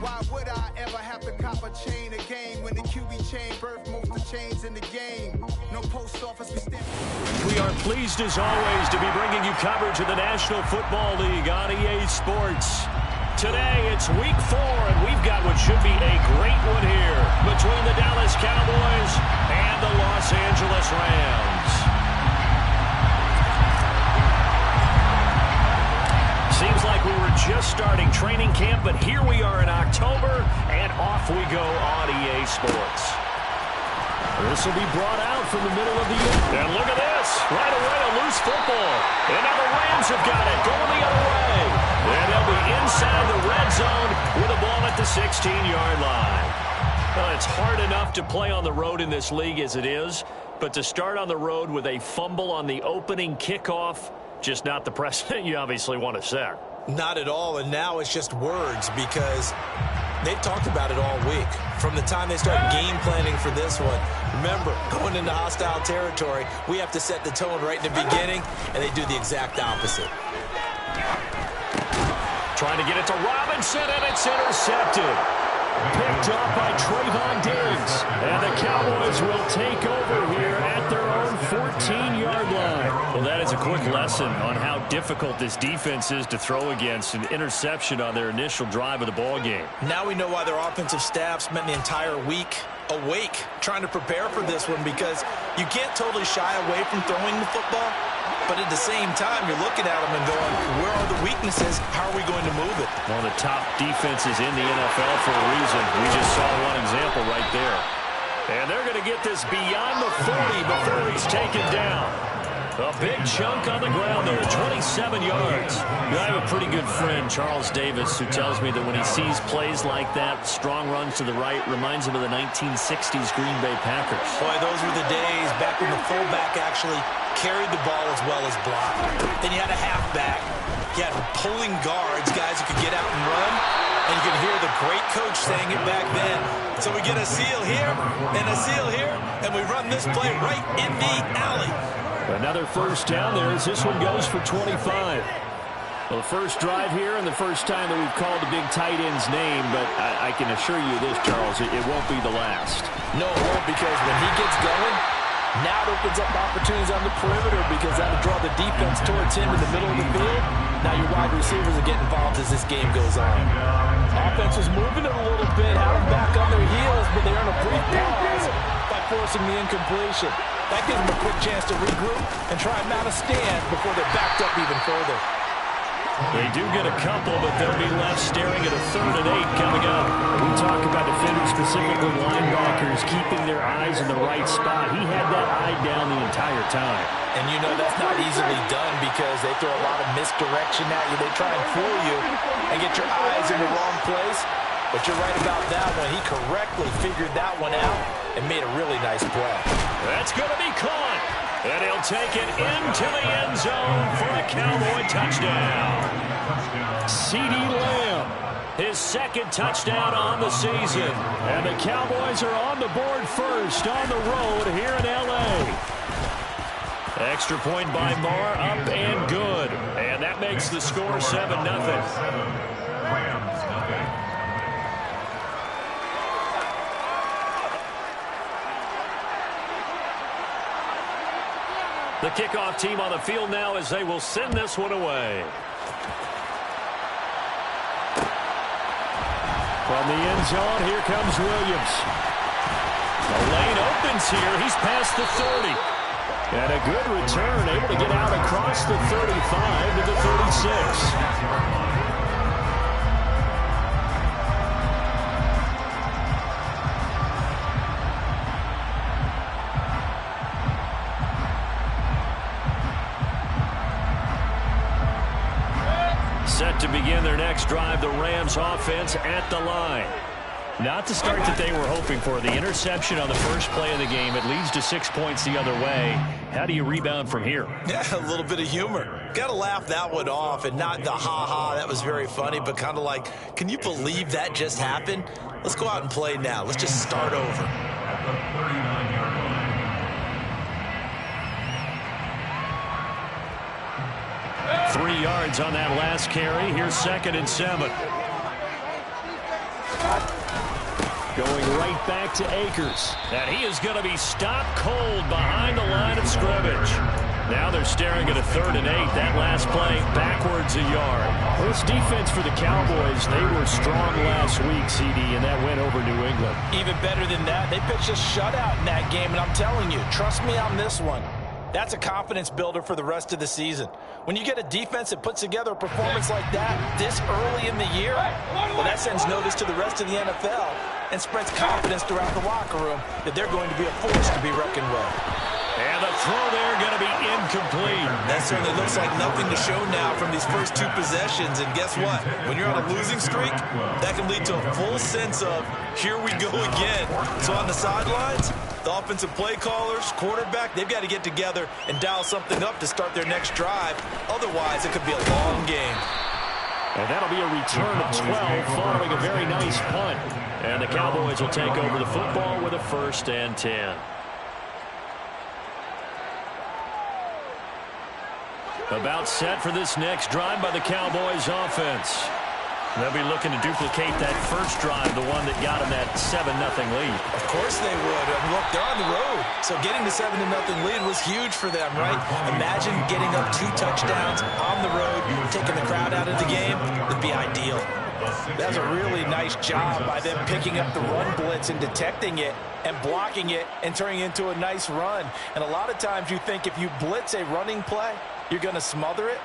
Why would I ever have to cop a chain again when the QB chain birthed most of the chains in the game? No post office, we stand. We are pleased as always to be bringing you coverage of the National Football League on EA Sports. Today it's week 4 and we've got what should be a great one here between the Dallas Cowboys and the Los Angeles Rams. Seems like we were just starting training camp, but here we are in October, and off we go on EA Sports. This will be brought out from the middle of the year. And look at this. Right away, a loose football. And now the Rams have got it going the other way. And they'll be inside the red zone with the ball at the 16-yard line. Well, it's hard enough to play on the road in this league as it is, but to start on the road with a fumble on the opening kickoff, just not the precedent you obviously want to set. Not at all, and now it's just words because they've talked about it all week. From the time they start game planning for this one, remember, going into hostile territory, we have to set the tone right in the beginning, and they do the exact opposite. Trying to get it to Robinson, and it's intercepted. Picked off by Trayvon Diggs. And the Cowboys will take over here at their own 14-yard line. Well, that is a quick lesson on how difficult this defense is to throw against. An interception on their initial drive of the ball game. Now we know why their offensive staff spent the entire week awake trying to prepare for this one, because you can't totally shy away from throwing the football. But at the same time, you're looking at them and going, where are the weaknesses? How are we going to move it? One of the top defenses in the NFL for a reason. We just saw one example right there. And they're going to get this beyond the 40 before he's taken down. A big chunk on the ground there, 27 yards. I have a pretty good friend, Charles Davis, who tells me that when he sees plays like that, strong runs to the right, reminds him of the 1960s Green Bay Packers. Boy, those were the days back when the fullback actually carried the ball as well as blocked. Then you had a halfback. You had pulling guards, guys who could get out and run. And you can hear the great coach saying it back then. So we get a seal here and a seal here, and we run this play right in the alley. Another first down there as this one goes for 25. Well, the first drive here and the first time that we've called the big tight end's name, but I can assure you this, Charles, it won't be the last. No, it won't, because when he gets going, now it opens up opportunities on the perimeter, because that'll draw the defense towards him in the middle of the field. Now your wide receivers are getting involved as this game goes on. Offense was moving it a little bit, had them back on their heels, but they're on a brief pause by forcing the incompletion. That gives them a quick chance to regroup and try and mount a stand before they're backed up even further. They do get a couple, but they'll be left staring at a 3rd and 8 coming up. We talk about defenders, specifically linebackers, keeping their eyes in the right spot. He had that eye down the entire time. And you know that's not easily done, because they throw a lot of misdirection at you. They try and fool you and get your eyes in the wrong place. But you're right about that one. He correctly figured that one out and made a really nice play. That's going to be caught. And he'll take it into the end zone for a Cowboy touchdown. CeeDee Lamb, his 2nd touchdown on the season. And the Cowboys are on the board first on the road here in L.A. Extra point by Marr, up and good. And that makes the score 7-0. The kickoff team on the field now as they will send this one away. From the end zone, here comes Williams. The lane opens here. He's past the 30. And a good return, able to get out across the 35 to the 36. Set to begin their next drive, the Rams offense at the line. Not the start that they were hoping for. The interception on the first play of the game. It leads to 6 points the other way. How do you rebound from here? Yeah, a little bit of humor. Got to laugh that one off, and not the ha-ha, that was very funny, but kind of like, can you believe that just happened? Let's go out and play now. Let's just start over. 3 yards on that last carry. Here's 2nd and 7. right back to Akers. And he is going to be stopped cold behind the line of scrimmage. Now they're staring at a 3rd and 8. That last play backwards a yard. Well, this defense for the Cowboys, they were strong last week, CD, and that went over New England. Even better than that, they pitched a shutout in that game, and I'm telling you, trust me on this one. That's a confidence builder for the rest of the season. When you get a defense that puts together a performance like that this early in the year, well, that sends notice to the rest of the NFL and spreads confidence throughout the locker room that they're going to be a force to be reckoned with. And the throw there going to be incomplete. That certainly looks like nothing to show now from these first 2 possessions. And guess what? When you're on a losing streak, that can lead to a full sense of, here we go again. So on the sidelines, the offensive play callers, quarterback, they've got to get together and dial something up to start their next drive. Otherwise, it could be a long game. And that'll be a return of 12 following a very nice punt. And the Cowboys will take over the football with a 1st and 10. About set for this next drive by the Cowboys offense. They'll be looking to duplicate that first drive, the one that got them that 7-0 lead. Of course they would. I mean, look, they're on the road. So getting the 7-0 lead was huge for them, right? Imagine getting up 2 touchdowns on the road, taking the crowd out of the game. It'd be ideal. That's a really nice job by them picking up the run blitz and detecting it and blocking it and turning it into a nice run. And a lot of times you think if you blitz a running play, you're going to smother it.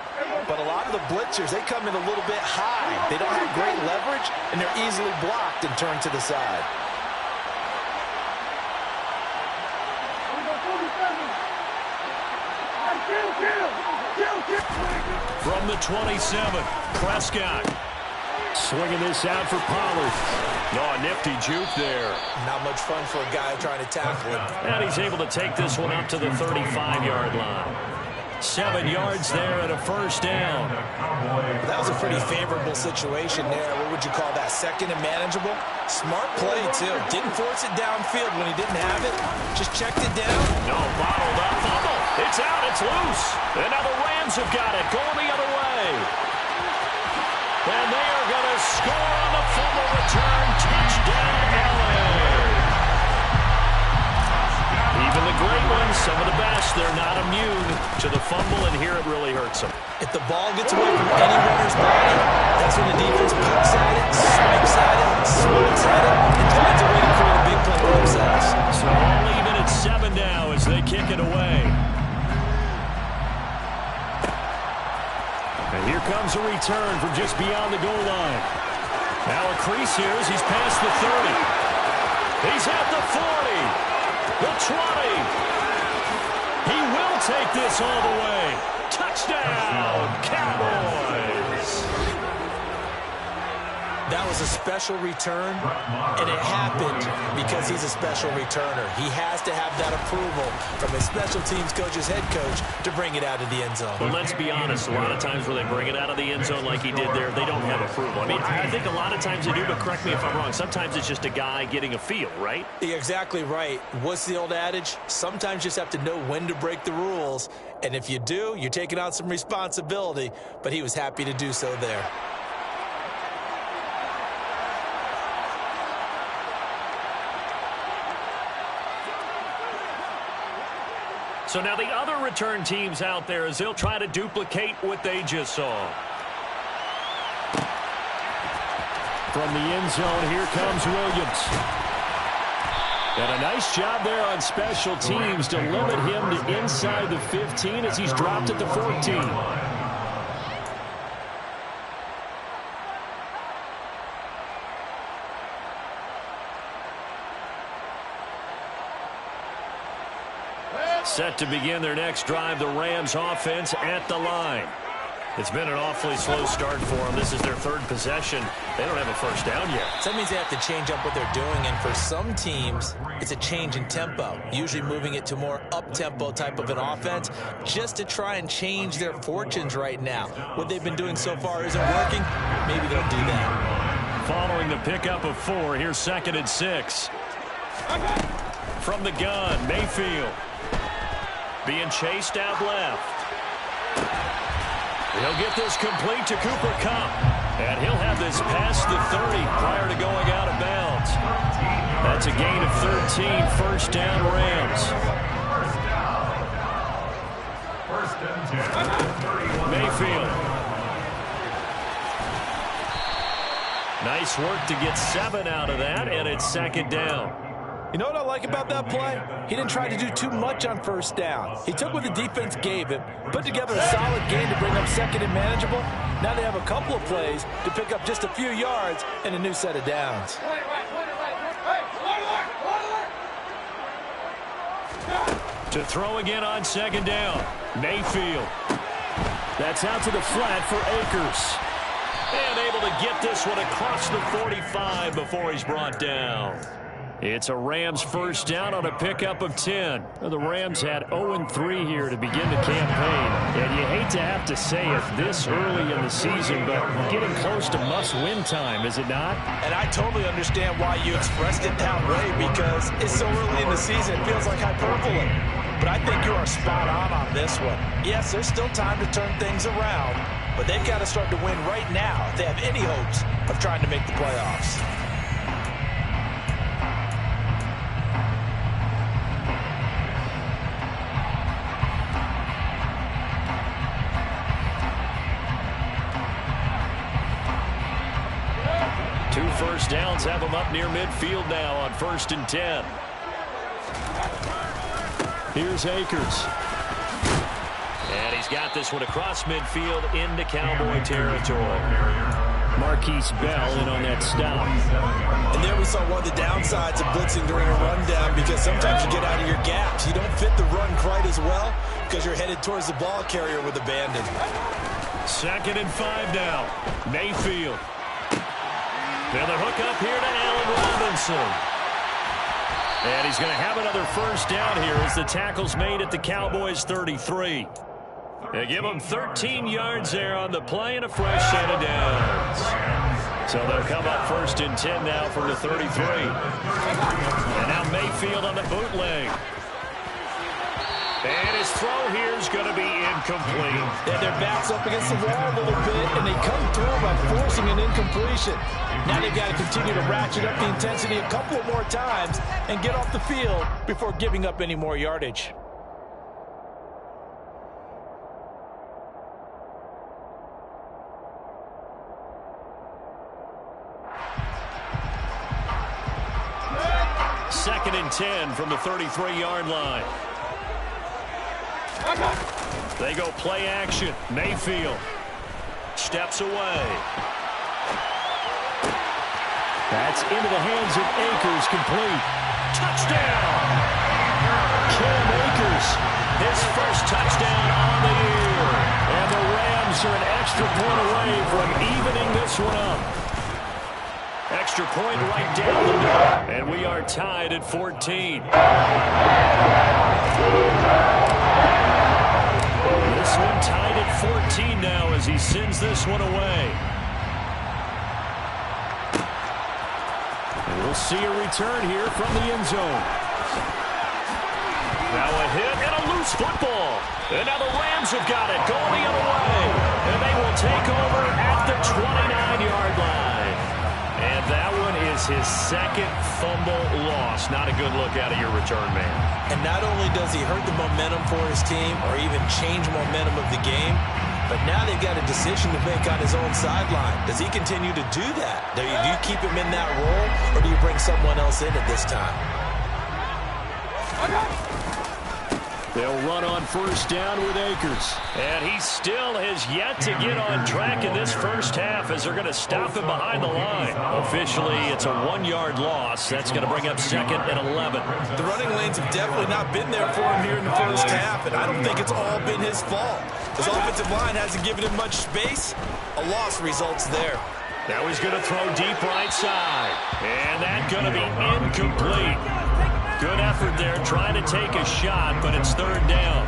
But a lot of the blitzers, they come in a little bit high. They don't have great leverage, and they're easily blocked and turned to the side. From the 27, Prescott. Swinging this out for Pollard. Oh, nifty juke there. Not much fun for a guy trying to tackle him. And he's able to take this one up to the 35-yard line. 7 yards there and a 1st down. That was a pretty favorable situation there. What would you call that? 2nd and manageable? Smart play, too. Didn't force it downfield when he didn't have it. Just checked it down. No, bottled up. Fumble. It's out. It's loose. And now the Rams have got it. Going the other way. And they are going to score on the fumble return. Touchdown, LA. Even the great ones, some of the best, they're not immune to the fumble, and here it really hurts them. If the ball gets away from any runner's body, that's when the defense pokes at it, swipes at it, smokes at it, and finds a way to create a big play for themselves. So all even at 7 now as they kick it away. And here comes a return from just beyond the goal line. Now a crease here as he's past the 30. He's at the 40. The 20. He will take this all the way. Touchdown, Cowboys. That was a special return, and it happened because he's a special returner. He has to have that approval from his special teams coach's head coach to bring it out of the end zone. But let's be honest, a lot of times when they bring it out of the end zone like he did there, they don't have approval. I mean, I think a lot of times they do, but correct me if I'm wrong. Sometimes it's just a guy getting a feel, right? You're exactly right. What's the old adage? Sometimes you just have to know when to break the rules, and if you do, you're taking on some responsibility, but he was happy to do so there. So now the other return teams out there as they'll try to duplicate what they just saw. From the end zone, here comes Williams. And a nice job there on special teams to limit him to inside the 15 as he's dropped at the 14. Set to begin their next drive, the Rams offense at the line. It's been an awfully slow start for them. This is their 3rd possession. They don't have a 1st down yet. So that means they have to change up what they're doing, and for some teams, it's a change in tempo, usually moving it to more up-tempo type of an offense just to try and change their fortunes right now. What they've been doing so far isn't working. Maybe they'll do that. Following the pickup of 4, here's 2nd and 6. From the gun, Mayfield. Being chased out left. He'll get this complete to Cooper Kupp. And he'll have this past the 30 prior to going out of bounds. That's a gain of 13, first down Rams. Mayfield. Nice work to get 7 out of that, and it's second down. You know what I like about that play? He didn't try to do too much on first down. He took what the defense gave him, put together a solid game to bring up second and manageable. Now they have a couple of plays to pick up just a few yards and a new set of downs. To throw again on second down, Mayfield. That's out to the flat for Akers. And able to get this one across the 45 before he's brought down. It's a Rams first down on a pickup of 10. The Rams had 0-3 here to begin the campaign. And you hate to have to say it this early in the season, but getting close to must-win time, is it not? And I totally understand why you expressed it that way, because it's so early in the season, it feels like hyperbole. But I think you are spot on this one. Yes, there's still time to turn things around, but they've got to start to win right now if they have any hopes of trying to make the playoffs. Two first downs have them up near midfield now on 1st and 10. Here's Akers. And he's got this one across midfield into Cowboy territory. Marquise Bell in on that stop. And there we saw one of the downsides of blitzing during a rundown, because sometimes you get out of your gaps. You don't fit the run quite as well because you're headed towards the ball carrier with abandon. 2nd and 5 now. Mayfield. And the hook up here to Allen Robinson. And he's going to have another first down here as the tackle's made at the Cowboys 33. They give them 13 yards there on the play and a fresh set of downs. So they'll come up 1st and 10 now from the 33. And now Mayfield on the bootleg. And his throw here is going to be incomplete. Yeah, their back's up against the wall a little bit, and they come through by forcing an incompletion. Now they've got to continue to ratchet up the intensity a couple of more times and get off the field before giving up any more yardage. Second and 10 from the 33-yard line. They go play action. Mayfield steps away. That's into the hands of Akers, complete. Touchdown! Cam Akers, his first touchdown on the year. And the Rams are an extra point away from evening this one up. Extra point right down the middle. And we are tied at 14. This one tied at 14 now as he sends this one away. And we'll see a return here from the end zone. Now a hit and a loose football. And now the Rams have got it going the other way. And they will take over at the 29-yard line. And that one is his second fumble loss. Not a good look out of your return man. And not only does he hurt the momentum for his team or even change momentum of the game, but now they've got a decision to make on his own sideline. Does he continue to do that? Do you keep him in that role, or do you bring someone else in at this time? They'll run on first down with Akers. And he still has yet to get on track in this first half as they're going to stop him behind the line. Officially, it's a 1-yard loss. That's going to bring up 2nd and 11. The running lanes have definitely not been there for him here in the first half, and I don't think it's all been his fault. His offensive line hasn't given him much space. A loss results there. Now he's going to throw deep right side. And that's going to be incomplete. Good effort there, trying to take a shot, but it's 3rd down.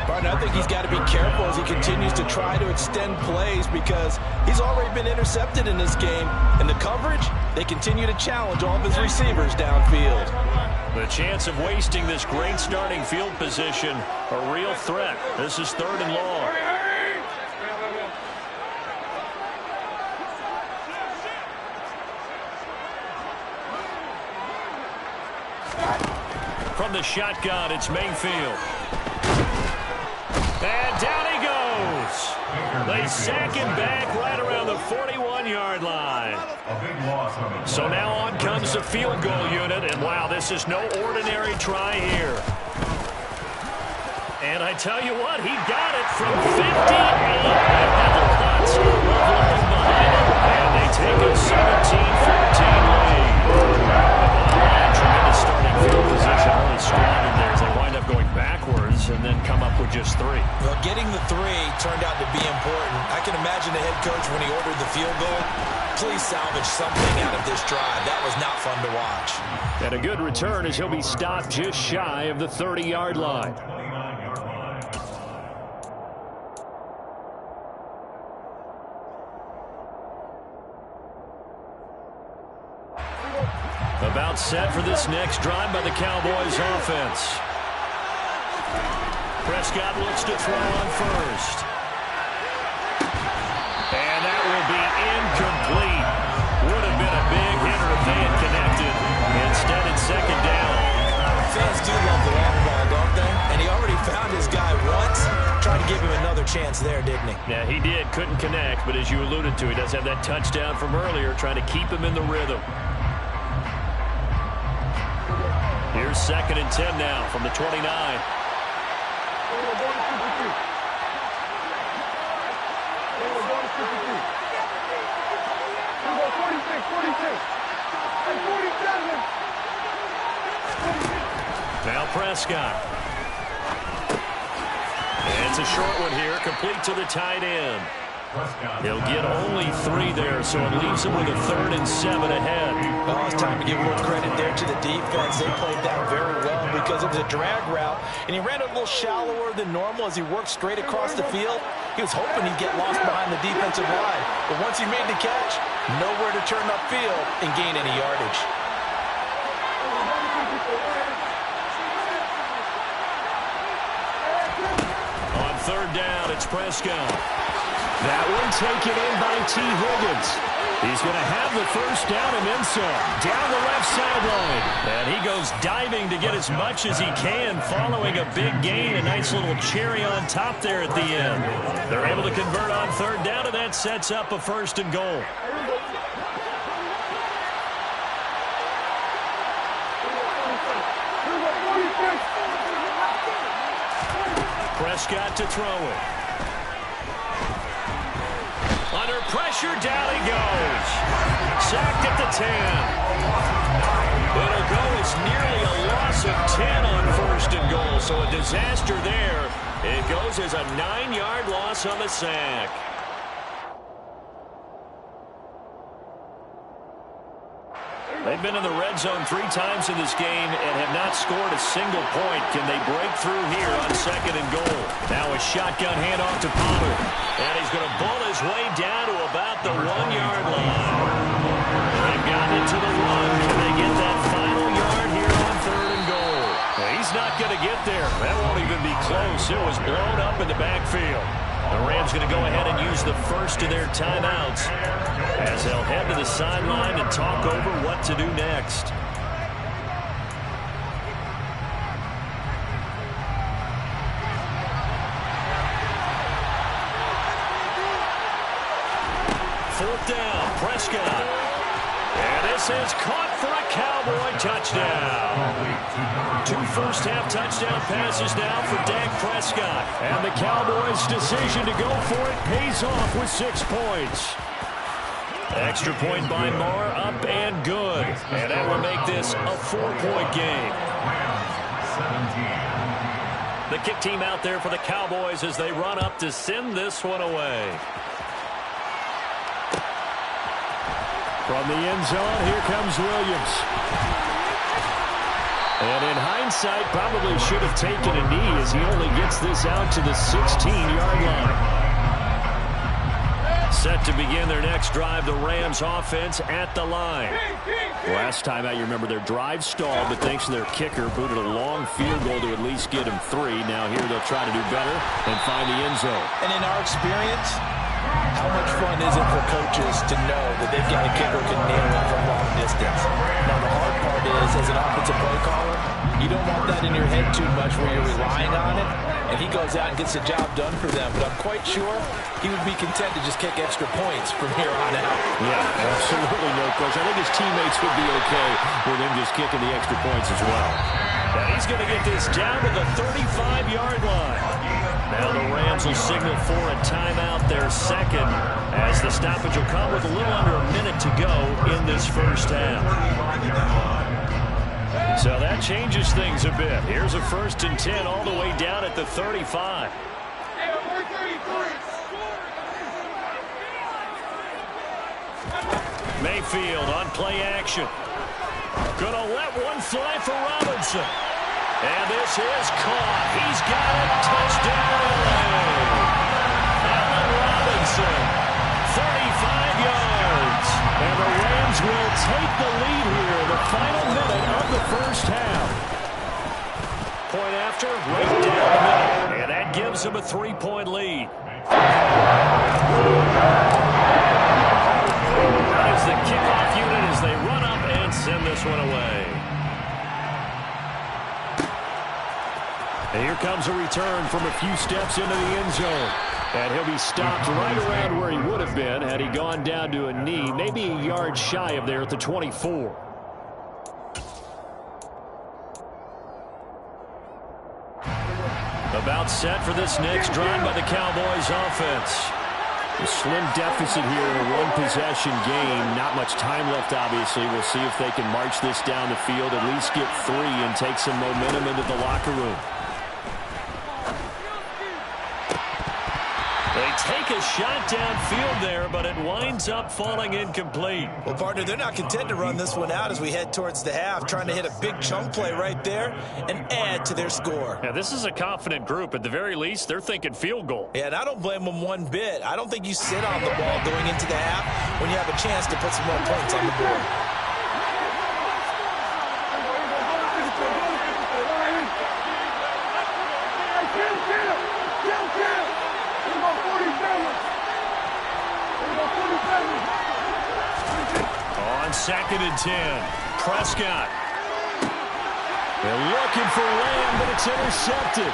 Barton, I think he's got to be careful as he continues to try to extend plays, because he's already been intercepted in this game. And the coverage, they continue to challenge all of his receivers downfield. The chance of wasting this great starting field position, a real threat. This is 3rd and long. From the shotgun, it's Mayfield. And down he goes. They sack him back right around the 41-yard line. So now on comes the field goal unit, and wow, this is no ordinary try here. And I tell you what, he got it from 58. And the Bucks are rolling behind him, and they take a 17-14 lead. Tremendous starting field position, really strong in there as they wind up going backwards and then come up with just 3. Well, getting the 3 turned out to be important. I can imagine the head coach when he ordered the field goal. Please salvage something out of this drive. That was not fun to watch. And a good return as he'll be stopped just shy of the 30-yard line. About set for this next drive by the Cowboys offense. Prescott looks to throw on first. And that will be incomplete. Would have been a big hitter if they had connected. Instead, it's second down. Fans do love the long ball, don't they? And he already found his guy once. Tried to give him another chance there, didn't he? Yeah, he did. Couldn't connect, but as you alluded to, he does have that touchdown from earlier, trying to keep him in the rhythm. Here's 2nd and 10 now from the 29. Now Prescott. And it's a short one here, complete to the tight end. He'll get only 3 there, so it leaves him with a 3rd and 7 ahead. Well, it's time to give a little credit there to the defense. They played that very well because it was a drag route, and he ran a little shallower than normal as he worked straight across the field. He was hoping he'd get lost behind the defensive line, but once he made the catch, nowhere to turn upfield and gain any yardage. On 3rd down, it's Prescott. That one taken in by T. Higgins. He's going to have the first down and then some. Down the left sideline. And he goes diving to get as much as he can following a big gain. A nice little cherry on top there at the end. They're able to convert on 3rd down, and that sets up a 1st and goal. Prescott to throw it. Under pressure, down he goes. Sacked at the 10. It'll go as nearly a loss of 10 on 1st and goal, so a disaster there. It goes as a 9-yard loss on the sack. They've been in the red zone 3 times in this game and have not scored a single point. Can they break through here on 2nd and goal? Now a shotgun handoff to Pollard. And he's going to bull his way down to about the 1-yard line. They've gotten it to the 1. Can they get that final yard here on 3rd and goal? Well, he's not going to get there. That won't even be close. It was blown up in the backfield. The Rams going to go ahead and use the first of their timeouts as they'll head to the sideline and talk over what to do next. Fourth down, Prescott. And this is caught for a Cowboy touchdown. 2 first-half touchdown passes now for Dak Prescott. And the Cowboys' decision to go for it pays off with 6 points. Extra point by Marr, up and good. And that will make this a 4-point game. The kick team out there for the Cowboys as they run up to send this one away. From the end zone, here comes Williams. And in hindsight, probably should have taken a knee as he only gets this out to the 16-yard line. Set to begin their next drive, the Rams offense at the line. Last time out, you remember their drive stalled, but thanks to their kicker, booted a long field goal to at least get him 3. Now here they'll try to do better and find the end zone. And in our experience, how much fun is it for coaches to know that they've got a kicker who can nail it from long distance? Now, the hard part is, as an offensive play caller, You don't want that in your head too much where you're relying on it, and he goes out and gets the job done for them. But I'm quite sure he would be content to just kick extra points from here on out. Yeah, absolutely no question. I think his teammates would be okay with him just kicking the extra points as well. And he's going to get this down to the 35-yard line. Now the Rams will signal for a timeout, their second, as the stoppage will come with a little under a minute to go in this first half. So that changes things a bit. Here's a 1st and 10 all the way down at the 35. Mayfield on play action. Gonna let one fly for Robinson. And this is caught. He's got it. Touchdown, LA. Allen Robinson, 35 yards. And the Rams will take the lead here in the final minute of the first half. Point after, right down the middle. And that gives them a 3-point lead. That is the kickoff unit as they run up and send this one away. And here comes a return from a few steps into the end zone. And he'll be stopped right around where he would have been had he gone down to a knee, maybe a yard shy of there at the 24. About set for this next drive by the Cowboys offense. A slim deficit here in a one-possession game. Not much time left, obviously. We'll see if they can march this down the field, at least get 3 and take some momentum into the locker room. They take a shot downfield there, but it winds up falling incomplete. Well, partner, they're not content to run this one out as we head towards the half, trying to hit a big chunk play right there and add to their score. Yeah, this is a confident group. At the very least, they're thinking field goal. Yeah, and I don't blame them one bit. I don't think you sit on the ball going into the half when you have a chance to put some more points on the board. On 2nd and 10, Prescott. They're looking for Lamb, but it's intercepted.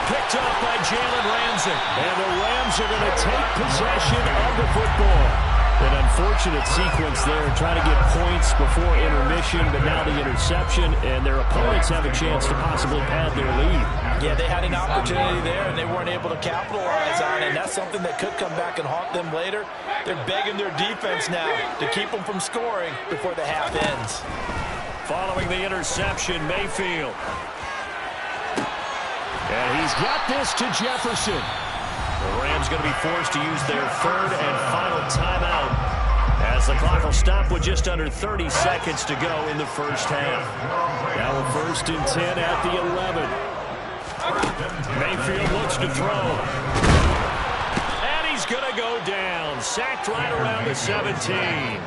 Picked off by Jalen Ramsey. And the Rams are going to take possession of the football. An unfortunate sequence there, trying to get points before intermission, but now the interception, and their opponents have a chance to possibly pad their lead. Yeah, they had an opportunity there, and they weren't able to capitalize on it, and that's something that could come back and haunt them later. They're begging their defense now to keep them from scoring before the half ends. Following the interception, Mayfield. And he's got this to Jefferson. The Rams going to be forced to use their 3rd and final timeout as the clock will stop with just under 30 seconds to go in the first half. Now a 1st and 10 at the 11. Mayfield looks to throw. And he's going to go down. Sacked right around the 17.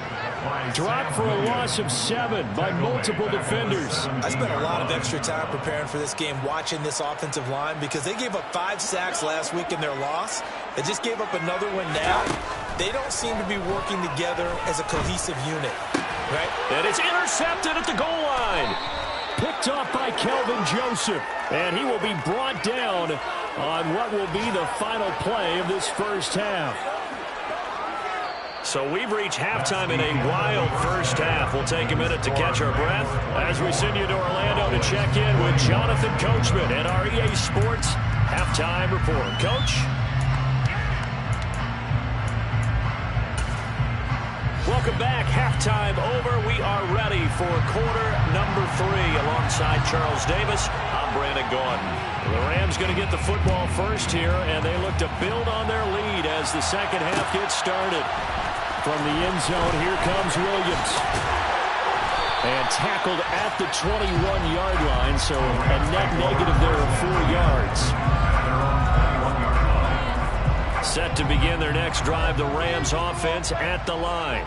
Dropped for a loss of 7 by multiple defenders. I spent a lot of extra time preparing for this game, watching this offensive line, because they gave up 5 sacks last week in their loss. They just gave up another one now. They don't seem to be working together as a cohesive unit, right? And it's intercepted at the goal line. Picked off by Kelvin Joseph. And he will be brought down on what will be the final play of this first half. So we've reached halftime in a wild first half. We'll take a minute to catch our breath as we send you to Orlando to check in with Jonathan Coachman and our EA Sports Halftime Report. Coach? Welcome back. Halftime over. We are ready for quarter number 3 alongside Charles Davis. I'm Brandon Gordon. The Rams going to get the football first here, and they look to build on their lead as the second half gets started. From the end zone, here comes Williams. And tackled at the 21-yard line, so a net negative there of 4 yards. Set to begin their next drive, the Rams offense at the line.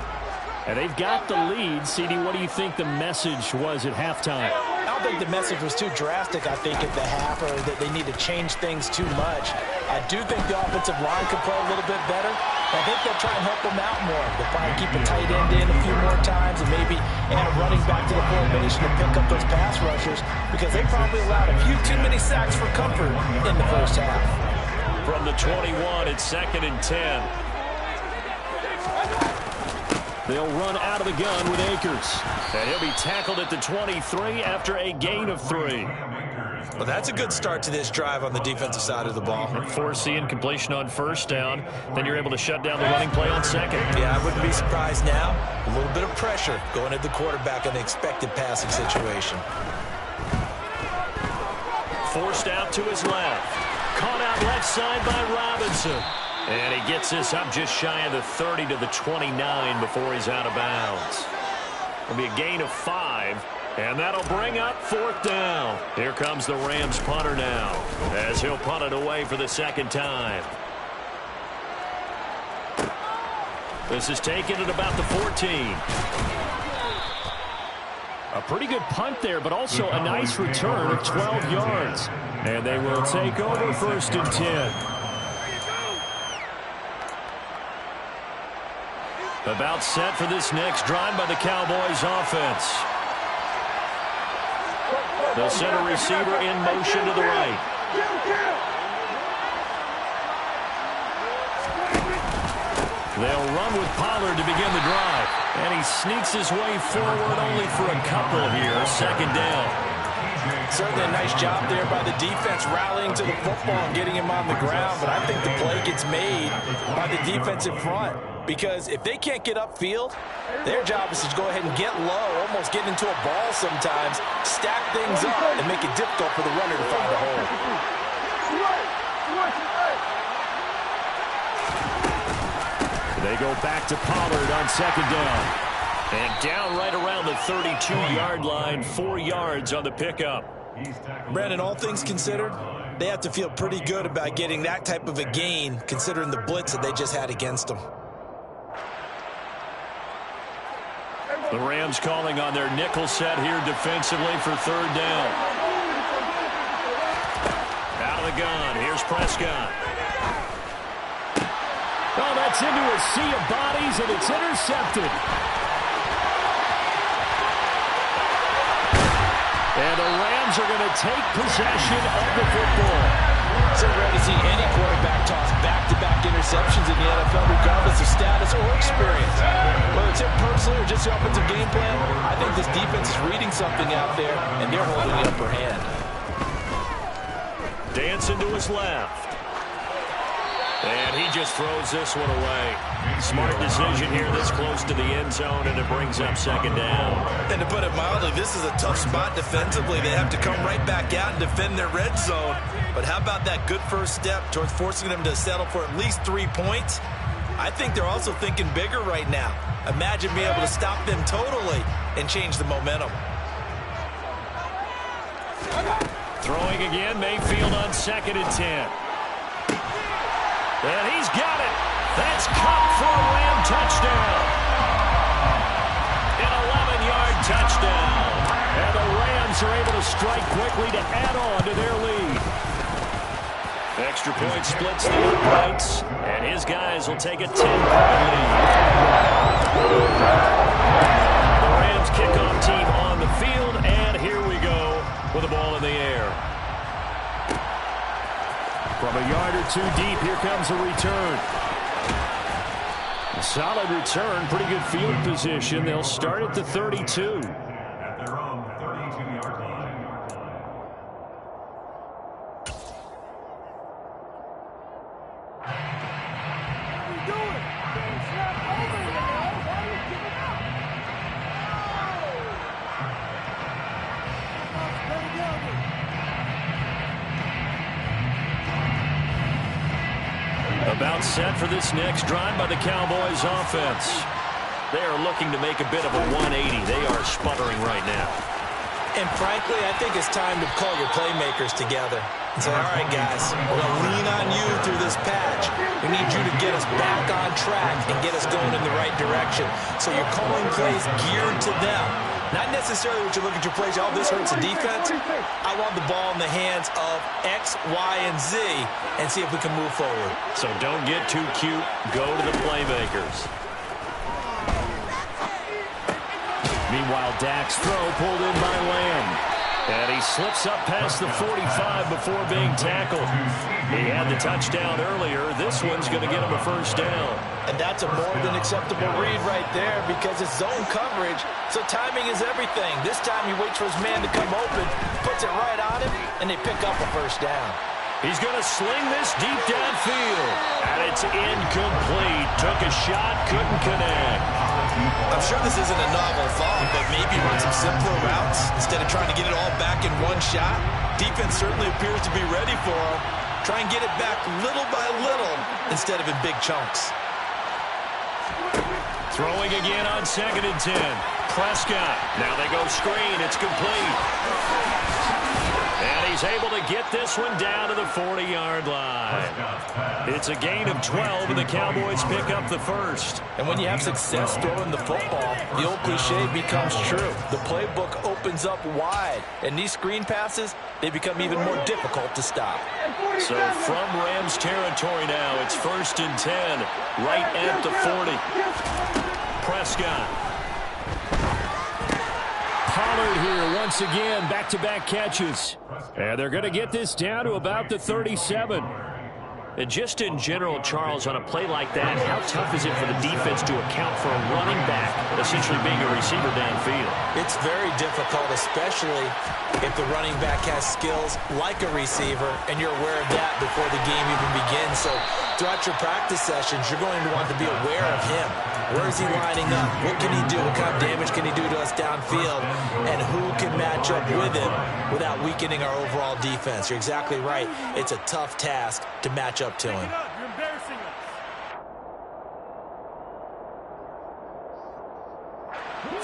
And they've got the lead. CD, what do you think the message was at halftime? I don't think the message was too drastic, I think, at the half, or that they need to change things too much. I do think the offensive line could play a little bit better. I think they'll try and help them out more. They'll probably keep a tight end in a few more times and maybe add a running back to the formation to pick up those pass rushers because they probably allowed a few too many sacks for comfort in the first half. From the 21, it's 2nd and 10. They'll run out of the gun with Akers. And he'll be tackled at the 23 after a gain of 3. Well, that's a good start to this drive on the defensive side of the ball. Force the incompletion on first down. Then you're able to shut down the running play on second. Yeah, I wouldn't be surprised now. A little bit of pressure going at the quarterback in the expected passing situation. Forced out to his left. Caught out left side by Robinson. And he gets this up just shy of the 30 to the 29 before he's out of bounds. It'll be a gain of 5. And that'll bring up 4th down. Here comes the Rams punter now as he'll punt it away for the 2nd time. This is taken at about the 14. A pretty good punt there, but also a nice return of 12 yards. And they will take over 1st and 10. About set for this next drive by the Cowboys offense. The center receiver in motion to the right. They'll run with Pollard to begin the drive. And he sneaks his way forward only for a couple here. 2nd down. Certainly a nice job there by the defense rallying to the football and getting him on the ground. But I think the play gets made by the defensive front. Because if they can't get upfield, their job is to go ahead and get low, almost get into a ball sometimes, stack things up, and make it difficult for the runner to find a hole. They go back to Pollard on 2nd down. And down right around the 32-yard line, 4 yards on the pickup. Brandon, all things considered, they have to feel pretty good about getting that type of a gain, considering the blitz that they just had against them. The Rams calling on their nickel set here defensively for 3rd down. Out of the gun. Here's Prescott. Oh, that's into a sea of bodies, and it's intercepted. And the Rams are going to take possession of the football. So rare to see any quarterback toss back-to-back interceptions in the NFL, regardless of status or experience. Whether it's him personally or just the offensive game plan, I think this defense is reading something out there, and they're holding the upper hand. Dancing to his left. And he just throws this one away. Smart decision here this close to the end zone, and it brings up 2nd down. And to put it mildly, this is a tough spot defensively. They have to come right back out and defend their red zone. But how about that good first step towards forcing them to settle for at least 3 points? I think they're also thinking bigger right now. Imagine being able to stop them totally and change the momentum. Throwing again, Mayfield on 2nd and 10. And he's got it. That's caught for a Ram touchdown. An 11-yard touchdown. And the Rams are able to strike quickly to add on to their lead. Extra point splits the uprights, and his guys will take a 10-point lead. The Rams kickoff team on the field, and here we go with the ball in the air. From a yard or 2 deep, here comes a return. A solid return, pretty good field position. They'll start at the 32. About set for this next drive by the Cowboys offense. They are looking to make a bit of a 180. They are sputtering right now. And frankly, I think it's time to call your playmakers together and say, all right, guys, we're going to lean on you through this patch. We need you to get us back on track and get us going in the right direction. So you're calling plays geared to them. Not necessarily what you look at your plays, oh, this hurts the defense. I want the ball in the hands of X, Y, and Z and see if we can move forward. So don't get too cute. Go to the playmakers. Meanwhile, Dak's throw pulled in by Lamb. And he slips up past the 45 before being tackled. He had the touchdown earlier. This one's going to get him a first down. And that's a more than acceptable read right there because it's zone coverage, so timing is everything. This time he waits for his man to come open, puts it right on him, and they pick up a first down. He's going to sling this deep downfield. And it's incomplete. Took a shot, couldn't connect. I'm sure this isn't a novel thought, but maybe run some simpler routes instead of trying to get it all back in one shot. Defense certainly appears to be ready for him. Try and get it back little by little instead of in big chunks. Throwing again on 2nd and 10. Prescott. Now they go screen. It's complete. And he's able to get this one down to the 40-yard line. It's a gain of 12, and the Cowboys pick up the first. And when you have success throwing the football, the old cliche becomes true. The playbook opens up wide, and these screen passes, they become even more difficult to stop. So from Rams territory now, it's 1st and 10, right at the 40. Prescott. Pollard here once again, back-to-back catches. And they're going to get this down to about the 37. And just in general, Charles, on a play like that, how tough is it for the defense to account for a running back essentially being a receiver downfield? It's very difficult, especially if the running back has skills like a receiver, and you're aware of that before the game even begins. So throughout your practice sessions, you're going to want to be aware of him. Where is he lining up? What can he do? What kind of damage can he do to us downfield? And who can match up with him without weakening our overall defense? You're exactly right. It's a tough task to match up to him. You're embarrassing us.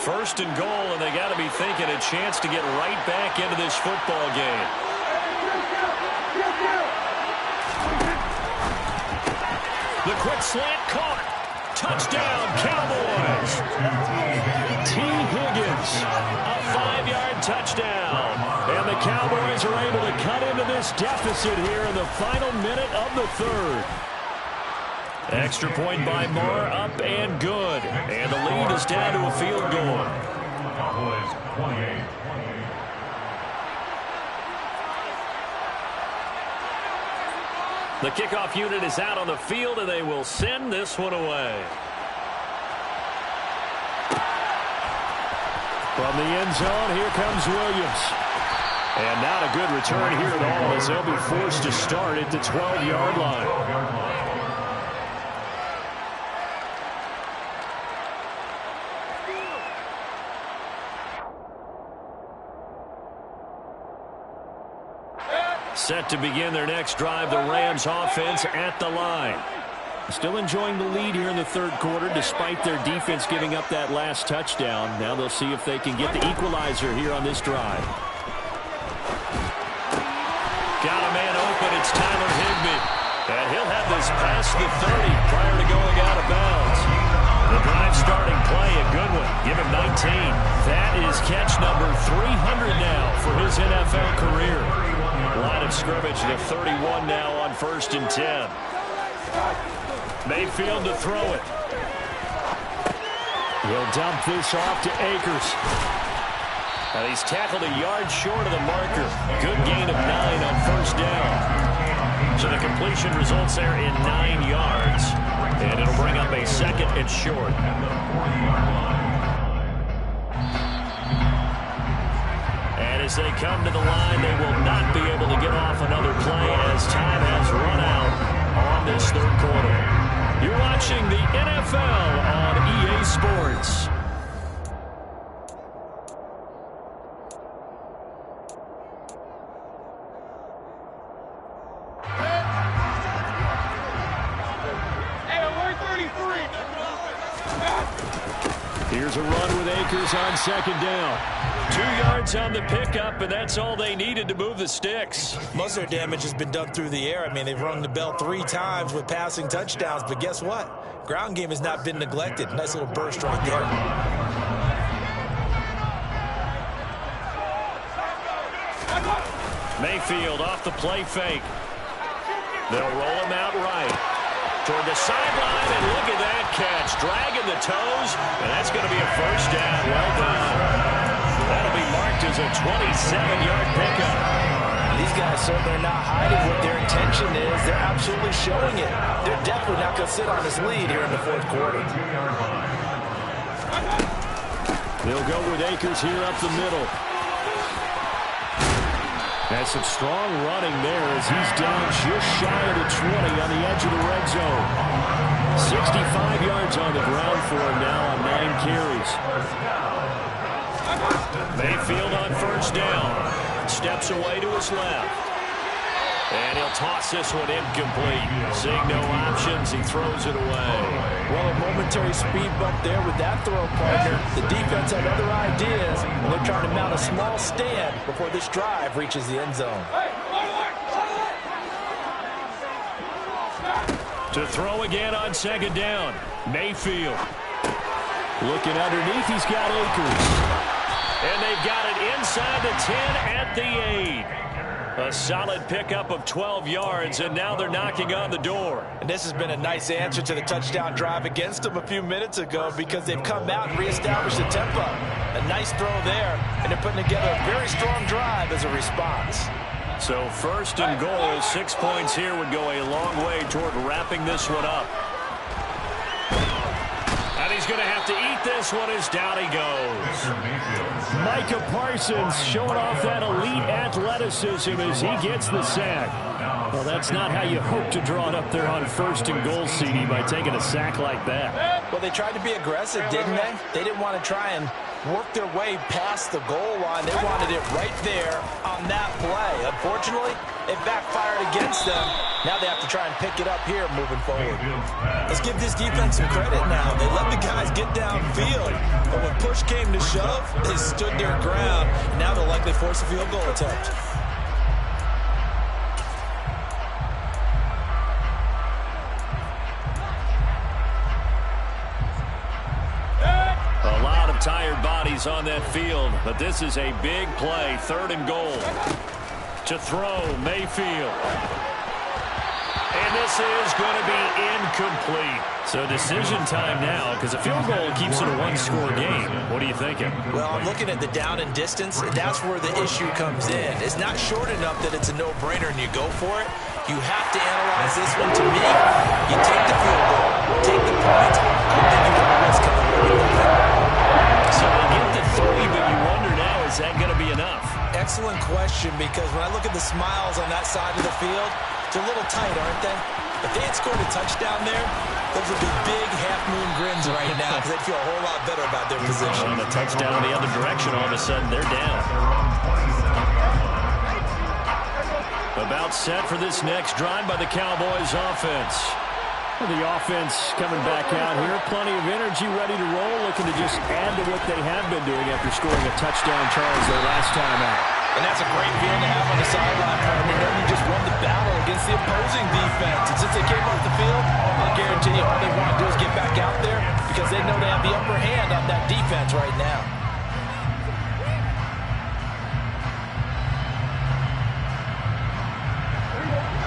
First and goal, and they got to be thinking a chance to get right back into this football game. The quick slant caught. Touchdown, Cowboys. T. Higgins, a 5-yard touchdown. And the Cowboys are able to cut into this deficit here in the final minute of the third. Extra point by Moore, up and good. And the lead is down to a field goal. Cowboys 28. The kickoff unit is out on the field, and they will send this one away. From the end zone, here comes Williams. And not a good return here at all, as they'll be forced to start at the 12-yard line. Set to begin their next drive, the Rams offense at the line. Still enjoying the lead here in the third quarter, despite their defense giving up that last touchdown. Now they'll see if they can get the equalizer here on this drive. Got a man open, it's Tyler Higbee. And he'll have this past the 30 prior to going out of bounds. The drive starting play, a good one. Give him 19. That is catch number 300 now for his NFL career. Line of scrimmage to 31 now on 1st and 10. Mayfield to throw it. He'll dump this off to Akers. And he's tackled a yard short of the marker. Good gain of 9 on 1st down. So the completion results there in 9 yards. And it'll bring up a 2nd and short. And as they come to the line, they will not be able to get off another play as time has run out on this third quarter. You're watching the NFL on EA Sports. Here's a run with Akers on 2nd down. 2 yards on the pickup, and that's all they needed to move the sticks. Most of their damage has been done through the air. I mean, they've rung the bell 3 times with passing touchdowns, but guess what? Ground game has not been neglected. Nice little burst right there. Mayfield off the play fake. They'll roll him out right. toward the sideline, and look at that catch. Dragging the toes, and that's going to be a first down. Well done. That'll be marked as a 27-yard pickup. These guys certainly are not hiding what their intention is. They're absolutely showing it. They're definitely not going to sit on this lead here in the fourth quarter. They'll go with Akers here up the middle. That's some strong running there as he's down just shy of the 20 on the edge of the red zone. 65 yards on the ground for him now on 9 carries. Mayfield on first down. Steps away to his left. And he'll toss this one incomplete. Seeing no options, he throws it away. Well, a momentary speed bump there with that throw, partner. The defense had other ideas, and they're trying to mount a small stand before this drive reaches the end zone. To throw again on second down. Mayfield. Looking underneath, he's got Akers. And they've got it inside the 10 at the 8. A solid pickup of 12 yards, and now they're knocking on the door. And this has been a nice answer to the touchdown drive against them a few minutes ago because they've come out and reestablished the tempo. A nice throw there, and they're putting together a very strong drive as a response. So first and goal, 6 points here would go a long way toward wrapping this one up. And he's going to have to eat this one as down he goes. Micah Parsons showing off that elite athleticism as he gets the sack. Well, that's not how you hope to draw it up there on first and goal, CD, by taking a sack like that. Well, they tried to be aggressive, didn't they? They didn't want to try and work their way past the goal line. They wanted it right there on that play. Unfortunately, it backfired against them. Now they have to try and pick it up here moving forward. Let's give this defense some credit now. They let the guys get downfield. But when push came to shove, they stood their ground. Now they'll likely force a field goal attempt. A lot of tired bodies on that field, but this is a big play. Third and goal. To throw, Mayfield. And this is going to be incomplete. So decision time now, because a field goal keeps it a one-score game. What are you thinking? Well, I'm looking at the down and distance, and that's where the issue comes in. It's not short enough that it's a no-brainer and you go for it. You have to analyze this one. To me, you take the field goal, take the points. I don't think you want to risk coming away with that. So they get the 3, but you wonder now, is that going to be enough? Excellent question, because when I look at the smiles on that side of the field, they're a little tight, aren't they? If they had scored a touchdown there, those would be big half-moon grins right now because they'd feel a whole lot better about their position. On a touchdown the other direction, all of a sudden they're down. About set for this next drive by the Cowboys offense. Well, the offense coming back out here. Plenty of energy, ready to roll, looking to just add to what they have been doing after scoring a touchdown, Charles, their last time out. And that's a great feeling to have on the sideline, partner. You know you just won the battle against the opposing defense. And since they came off the field, I'll guarantee you all they want to do is get back out there because they know they have the upper hand on that defense right now.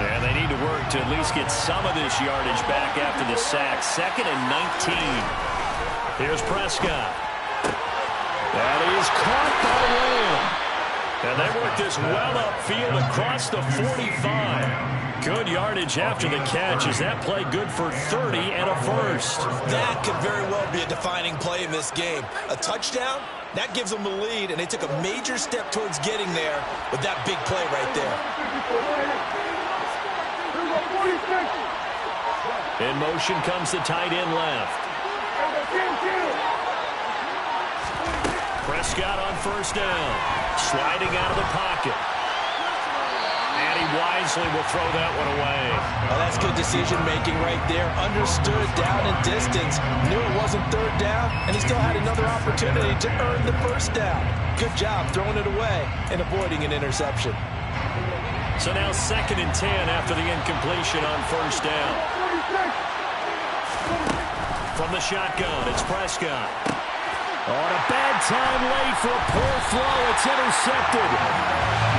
And they need to work to at least get some of this yardage back after the sack. 2nd and 19. Here's Prescott. That is caught by Lamb. And they work this well upfield across the 45. Good yardage after the catch. Is that play good for 30 and a first? That could very well be a defining play in this game. A touchdown, that gives them the lead, and they took a major step towards getting there with that big play right there. In motion comes the tight end left. Prescott on first down. Sliding out of the pocket. And he wisely will throw that one away. Well, that's good decision-making right there. Understood down and distance. Knew it wasn't third down, and he still had another opportunity to earn the first down. Good job throwing it away and avoiding an interception. So now 2nd and 10 after the incompletion on first down. From the shotgun, it's Prescott. On a bad time late for a poor throw. It's intercepted.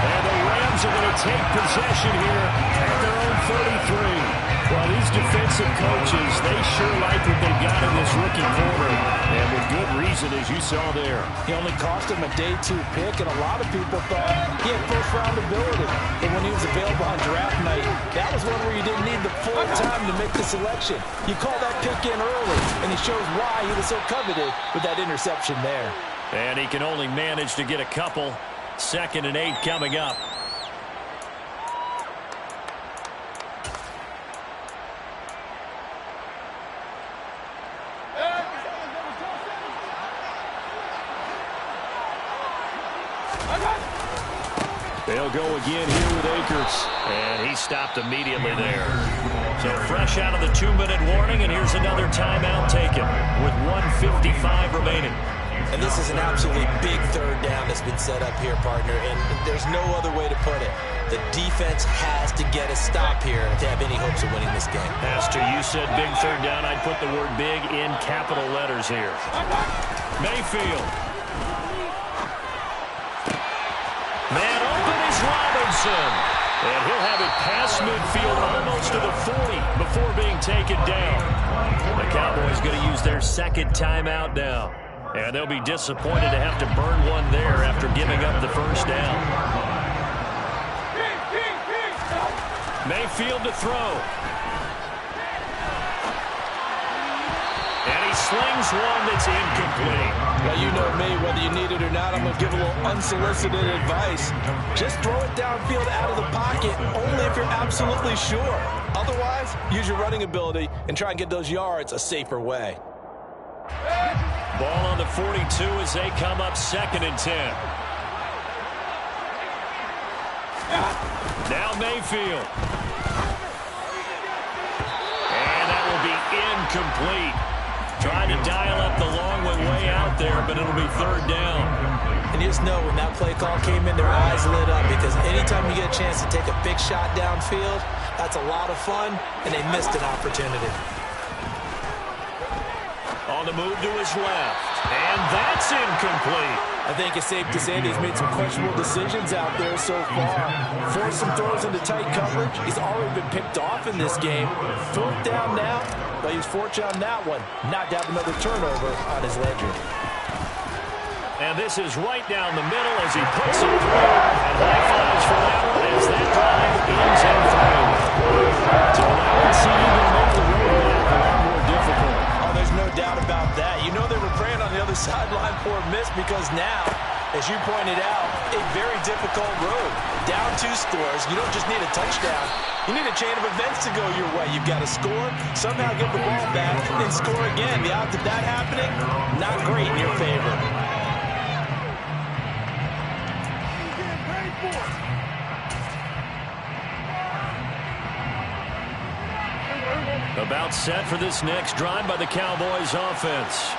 And the Rams are going to take possession here at their own 33. Well, these defensive coaches, they sure like what they've got in this rookie corner. And with good reason, as you saw there. He only cost him a day 2 pick, and a lot of people thought he had first-round ability. But when he was available on draft night, that was one where you didn't need the full time to make the selection. You call that pick in early, and he shows why he was so coveted with that interception there. And he can only manage to get a couple. 2nd and 8 coming up. They'll go again here with Akers. And he stopped immediately there. So fresh out of the 2-minute warning, and here's another timeout taken with 1:55 remaining. And this is an absolutely big 3rd down that's been set up here, partner, and there's no other way to put it. The defense has to get a stop here to have any hopes of winning this game. Pastor, you said big 3rd down. I'd put the word big in capital letters here. Mayfield. Man open is Robinson. And he'll have it past midfield almost to the 40 before being taken down. The Cowboys going to use their 2nd timeout now. And they'll be disappointed to have to burn one there after giving up the 1st down. Mayfield to throw. And he slings one that's incomplete. Well, you know me, whether you need it or not, I'm going to give a little unsolicited advice. Just throw it downfield out of the pocket, only if you're absolutely sure. Otherwise, use your running ability and try and get those yards a safer way. Ball on the 42 as they come up 2nd and 10. Now Mayfield. And that will be incomplete. Trying to dial up the long one way out there, but it'll be 3rd down. And you just know when that play call came in, their eyes lit up, because anytime you get a chance to take a big shot downfield, that's a lot of fun, and they missed an opportunity. On the move to his left. And that's incomplete. I think it's safe to say that he's made some questionable decisions out there so far. Forced some throws into tight coverage. He's already been picked off in this game. 4th down now, but he's fortunate on that one. Not to have another turnover on his ledger. And this is right down the middle as he puts it through. And high fives for that one as that drive ends in 3. So now let's see you can make the road back a lot more difficult. There's no doubt about that. You know they were praying on the other sideline for a miss, because now, as you pointed out, a very difficult road. Down 2 scores. You don't just need a touchdown. You need a chain of events to go your way. You've got to score, somehow get the ball back, and score again. The odds of that happening, not great in your favor. About set for this next drive by the Cowboys offense.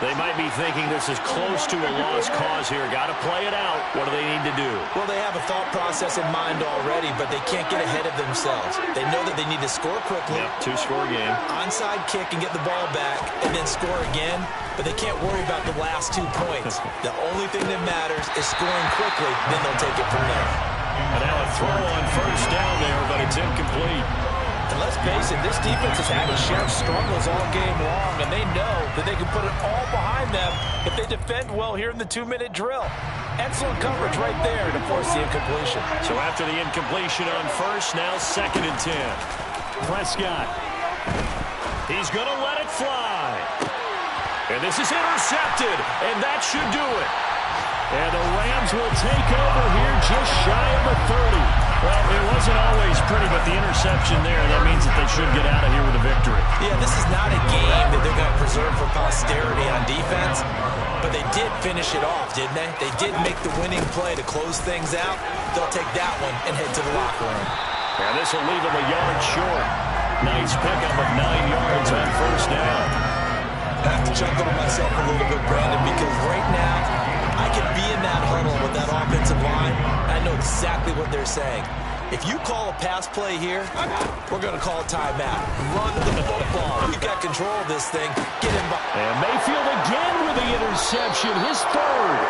They might be thinking this is close to a lost cause here. Got to play it out. What do they need to do? Well, they have a thought process in mind already, but they can't get ahead of themselves. They know that they need to score quickly. Yep, 2-score game. Onside kick and get the ball back, and then score again. But they can't worry about the last 2 points. The only thing that matters is scoring quickly, then they'll take it from there. And now a throw on 1st down there, but it's incomplete. And let's face it, this defense has had its share of struggles all game long, and they know that they can put it all behind them if they defend well here in the 2-minute drill. Excellent coverage right there to force the incompletion. So after the incompletion on 1st, now 2nd and 10. Prescott. He's going to let it fly. And this is intercepted, and that should do it. And the Rams will take over here just shy of the 30. Well, it wasn't always pretty, but the interception there, that means that they should get out of here with a victory. Yeah, this is not a game that they're going to preserve for posterity on defense, but they did finish it off, didn't they? They did make the winning play to close things out. They'll take that one and head to the locker room. And this will leave them a yard short. Nice pickup of 9 yards on 1st down. I have to chuckle to myself a little bit, Brandon, because right now, I can be in that huddle with that offensive line, and I know exactly what they're saying. If you call a pass play here, we're going to call a timeout. Run the football. You've got control of this thing. Get him by. And Mayfield again with the interception, his 3rd.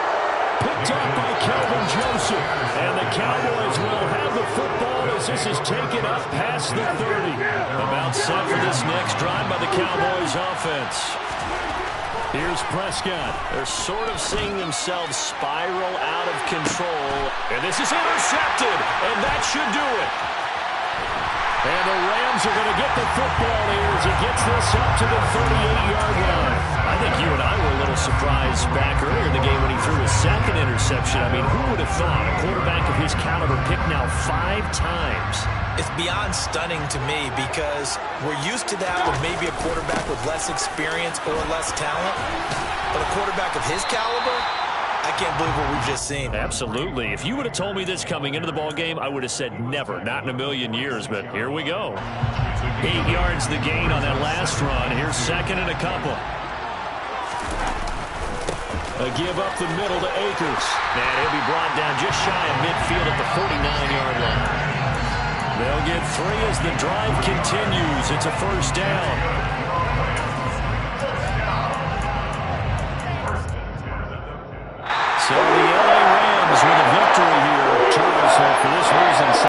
Picked up by Kelvin Joseph. And the Cowboys will have the football as this This is taken up past the 30. About set for this next drive by the Cowboys offense. Here's Prescott. They're sort of seeing themselves spiral out of control. And this is intercepted, and that should do it. And the Rams are going to get the football here as he gets this up to the 38-yard line. I think you and I were a little surprised back earlier in the game when he threw his second interception. I mean, who would have thought a quarterback of his caliber picked now 5 times? It's beyond stunning to me because we're used to that with maybe a quarterback with less experience or less talent. But a quarterback of his caliber, I can't believe what we've just seen. Absolutely. If you would have told me this coming into the ball game, I would have said never, not in a million years. But here we go. 8 yards the gain on that last run. Here's second and a couple. A give up the middle to Akers. And he'll be brought down just shy of midfield at the 49-yard line. They'll get 3 as the drive continues. It's a first down. So the LA Rams with a victory here